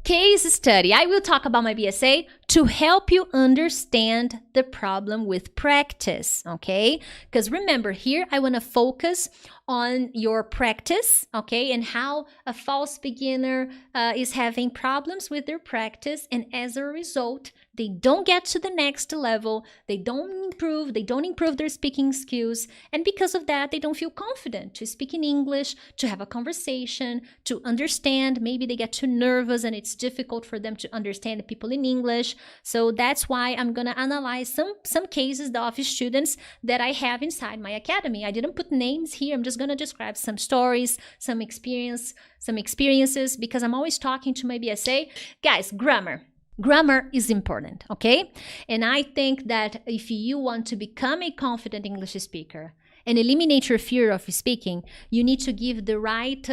Case study. I will talk about my BSA to help you understand the problem with practice, okay? Because remember, here I want to focus on your practice, okay? And how a false beginner is having problems with their practice, and as a result, they don't get to the next level, they don't improve their speaking skills, and because of that, they don't feel confident to speak in English, to have a conversation, to understand. Maybe they get too nervous and it's difficult for them to understand the people in English. So that's why I'm gonna analyze some cases of students that I have inside my academy. I didn't put names here, I'm just gonna describe some stories, some experiences, because I'm always talking to my BSA. Guys, grammar. Grammar is important, okay? And I think that if you want to become a confident English speaker and eliminate your fear of speaking, you need to give the right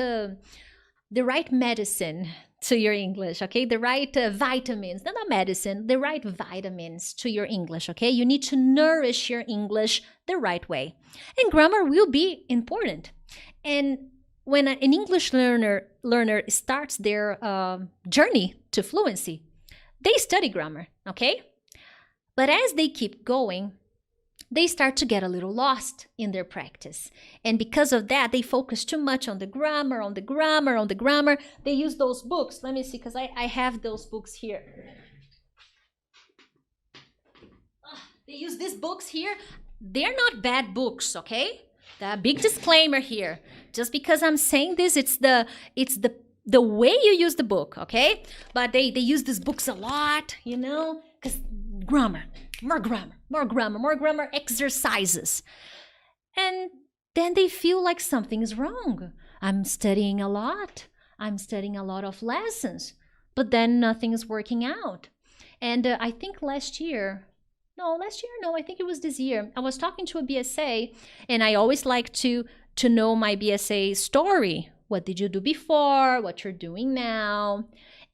medicine to your English, okay? The right vitamins, not medicine, the right vitamins to your English, okay? You need to nourish your English the right way. And grammar will be important. And when an English learner starts their journey to fluency, they study grammar, okay? But as they keep going, they start to get a little lost in their practice. And because of that, they focus too much on the grammar, on the grammar, on the grammar. They use those books. Let me see, because I have those books here. They use these books here. They're not bad books, okay? The big disclaimer here. Just because I'm saying this, it's the way you use the book, okay? But they use these books a lot, you know, because grammar, more grammar exercises. And then they feel like something is wrong. I'm studying a lot of lessons, but then nothing is working out. And I think I think it was this year, I was talking to a BSA, and I always like to know my BSA story. What did you do before? What you're doing now?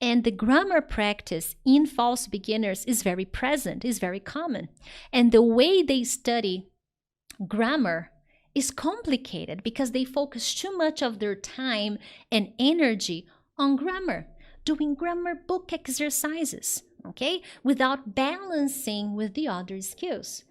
And the grammar practice in false beginners is very present, is very common. And the way they study grammar is complicated because they focus too much of their time and energy on grammar, doing grammar book exercises, okay, without balancing with the other skills.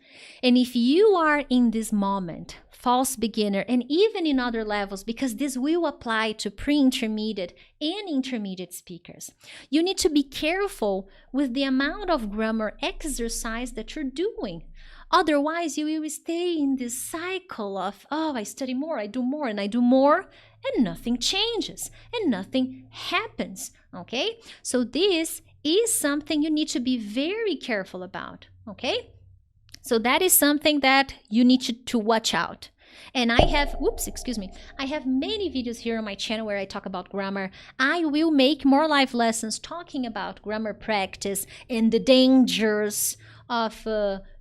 And if you are in this moment, false beginner, and even in other levels, because this will apply to pre-intermediate and intermediate speakers, you need to be careful with the amount of grammar exercise that you're doing. Otherwise, you will stay in this cycle of, oh, I study more, I do more, and nothing changes, and nothing happens, okay? So this is something you need to be very careful about, okay? So that is something that you need to watch out. And I have many videos here on my channel where I talk about grammar. I will make more live lessons talking about grammar practice and the dangers of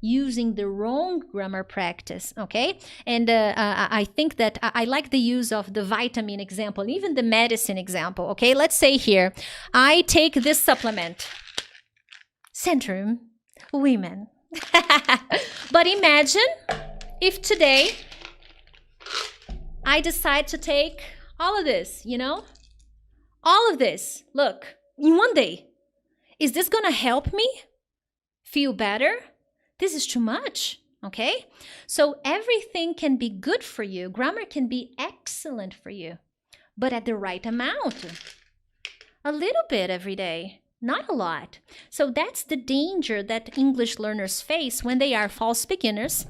using the wrong grammar practice, okay? And I think that I like the use of the vitamin example, even the medicine example, okay? Let's say here, I take this supplement, Centrum Women. But imagine if today I decide to take all of this, all of this, look, in one day. Is this gonna help me feel better? This is too much, okay? So everything can be good for you. Grammar can be excellent for you, but at the right amount. A little bit every day. Not a lot. So that's the danger that English learners face when they are false beginners,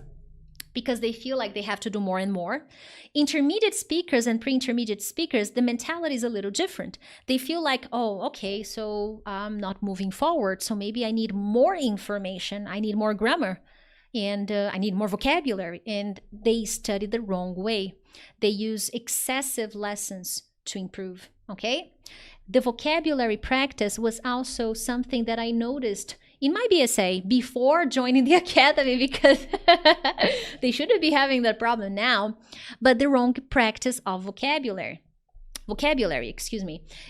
because they feel like they have to do more and more. Intermediate speakers and pre-intermediate speakers, the mentality is a little different. They feel like, oh, okay, so I'm not moving forward, so maybe I need more information, I need more grammar, and I need more vocabulary, and they study the wrong way. They use excessive lessons to improve, okay? The vocabulary practice was also something that I noticed in my BSA before joining the academy, because they shouldn't be having that problem now, but the wrong practice of vocabulary,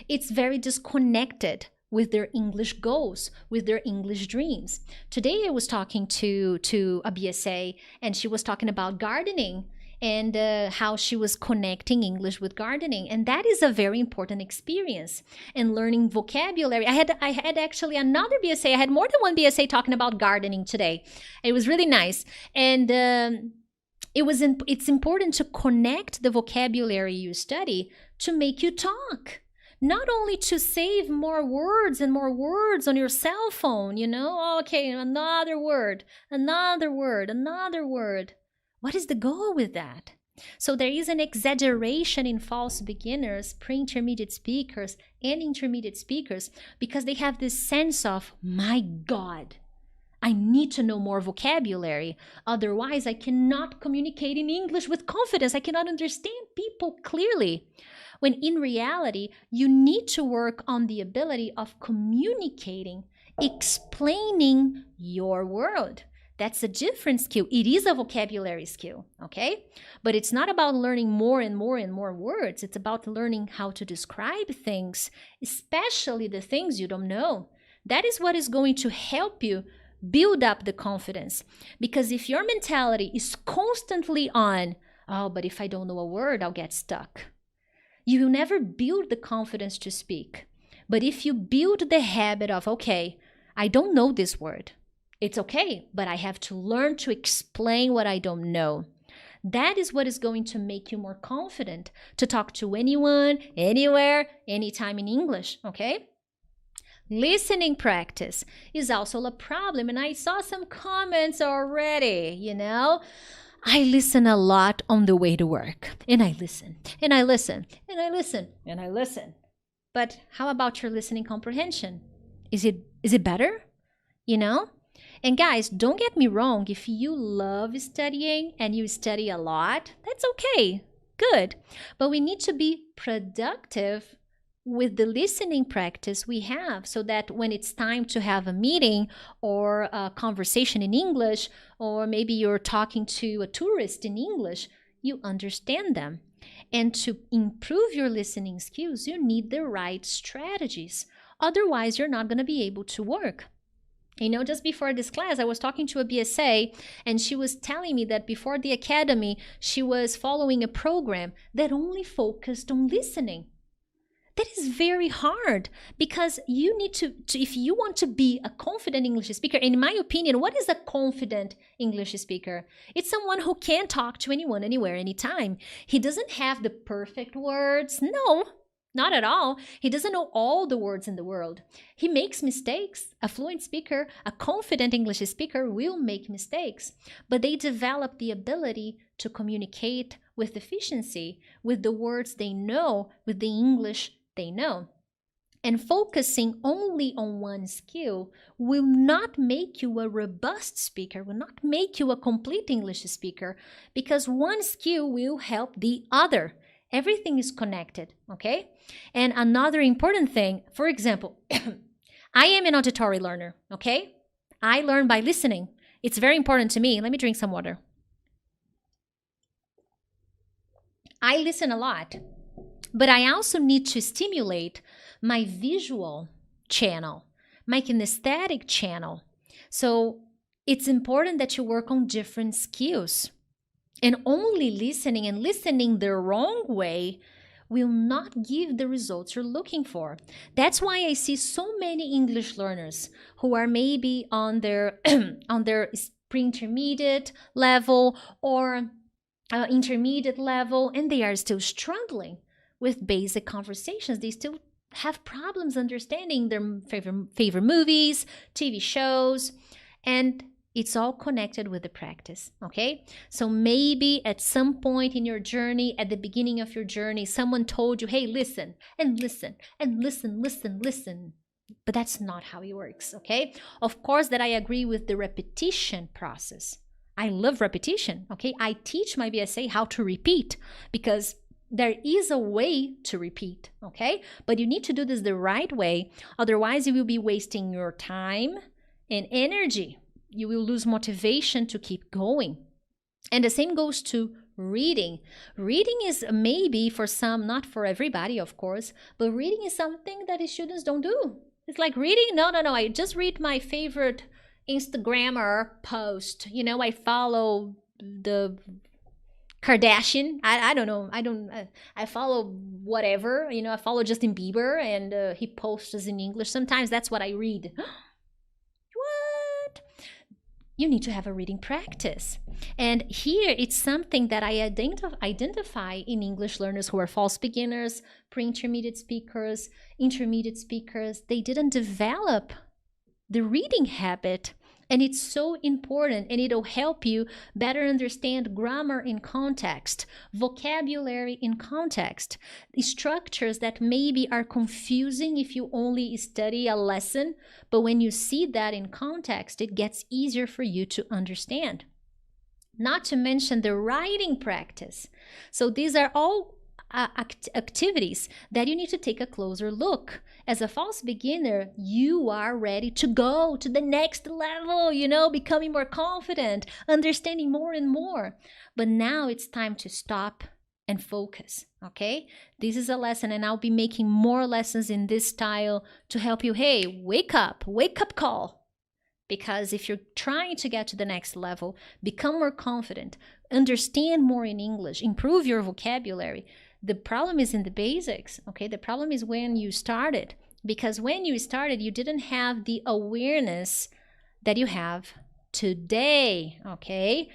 it's very disconnected with their English goals, with their English dreams. Today I was talking to a BSA, and she was talking about gardening. and how she was connecting English with gardening. And that is a very important experience. And learning vocabulary. I had actually another BSA. I had more than one BSA talking about gardening today. It was really nice. And it's important to connect the vocabulary you study to make you talk. Not only to save more words and more words on your cell phone, you know, okay, another word, another word, another word. What is the goal with that? So there is an exaggeration in false beginners, pre-intermediate speakers, and intermediate speakers, because they have this sense of, my God, I need to know more vocabulary. Otherwise, I cannot communicate in English with confidence. I cannot understand people clearly. When in reality, you need to work on the ability of communicating, explaining your world. That's a different skill. It is a vocabulary skill, okay? But it's not about learning more and more and more words. It's about learning how to describe things, especially the things you don't know. That is what is going to help you build up the confidence. Because if your mentality is constantly on, oh, but if I don't know a word, I'll get stuck. You will never build the confidence to speak. But if you build the habit of, okay, I don't know this word. It's okay, but I have to learn to explain what I don't know. That is what is going to make you more confident to talk to anyone, anywhere, anytime in English, okay? Listening practice is also a problem, and I saw some comments already, you know? I listen a lot on the way to work, and I listen, and I listen, and I listen, and I listen. But how about your listening comprehension? Is it better? You know? And guys, don't get me wrong, if you love studying and you study a lot, that's okay, good. But we need to be productive with the listening practice we have, so that when it's time to have a meeting or a conversation in English, or maybe you're talking to a tourist in English, you understand them. And to improve your listening skills, you need the right strategies. Otherwise, you're not going to be able to work. You know, just before this class, I was talking to a BSA, and she was telling me that before the academy, she was following a program that only focused on listening. That is very hard, because you need to, if you want to be a confident English speaker, in my opinion, what is a confident English speaker? It's someone who can talk to anyone, anywhere, anytime. He doesn't have the perfect words. No, not at all. He doesn't know all the words in the world. He makes mistakes. A fluent speaker, a confident English speaker will make mistakes, but they develop the ability to communicate with efficiency, with the words they know, with the English they know. And focusing only on one skill will not make you a robust speaker, will not make you a complete English speaker, because one skill will help the other. Everything is connected, okay? And another important thing, for example, I am an auditory learner, okay? I learn by listening. It's very important to me. Let me drink some water. I listen a lot. But I also need to stimulate my visual channel, my kinesthetic channel. So it's important that you work on different skills. And only listening, and listening the wrong way, will not give the results you're looking for. That's why I see so many English learners who are maybe on their on their pre-intermediate level or intermediate level, and they are still struggling with basic conversations. They still have problems understanding their favorite movies, TV shows, and it's all connected with the practice, okay? So maybe at some point in your journey, at the beginning of your journey, someone told you, hey, listen, and listen, and listen, listen, listen. But that's not how it works, okay? Of course that I agree with the repetition process. I love repetition, okay? I teach my BSA how to repeat, because there is a way to repeat, okay? But you need to do this the right way. Otherwise, you will be wasting your time and energy. You will lose motivation to keep going. And the same goes to reading. Reading is maybe for some, not for everybody, of course, but reading is something that students don't do. It's like reading, no, I just read my favorite Instagrammer post. You know, I follow the Kardashian. I don't know. I follow whatever. I follow Justin Bieber, and he posts in English. Sometimes that's what I read. What? You need to have a reading practice. And here it's something that I identify in English learners who are false beginners, pre-intermediate speakers, intermediate speakers. They didn't develop the reading habit. And it's so important, and it'll help you better understand grammar in context, vocabulary in context, the structures that maybe are confusing if you only study a lesson, but when you see that in context, it gets easier for you to understand. Not to mention the writing practice. So these are all activities that you need to take a closer look. As a false beginner, you are ready to go to the next level, becoming more confident, understanding more and more. But now it's time to stop and focus, okay? This is a lesson, and I'll be making more lessons in this style to help you. Hey, wake up call. Because if you're trying to get to the next level, become more confident, understand more in English, improve your vocabulary, the problem is in the basics, okay? The problem is when you started. Because when you started, you didn't have the awareness that you have today, okay?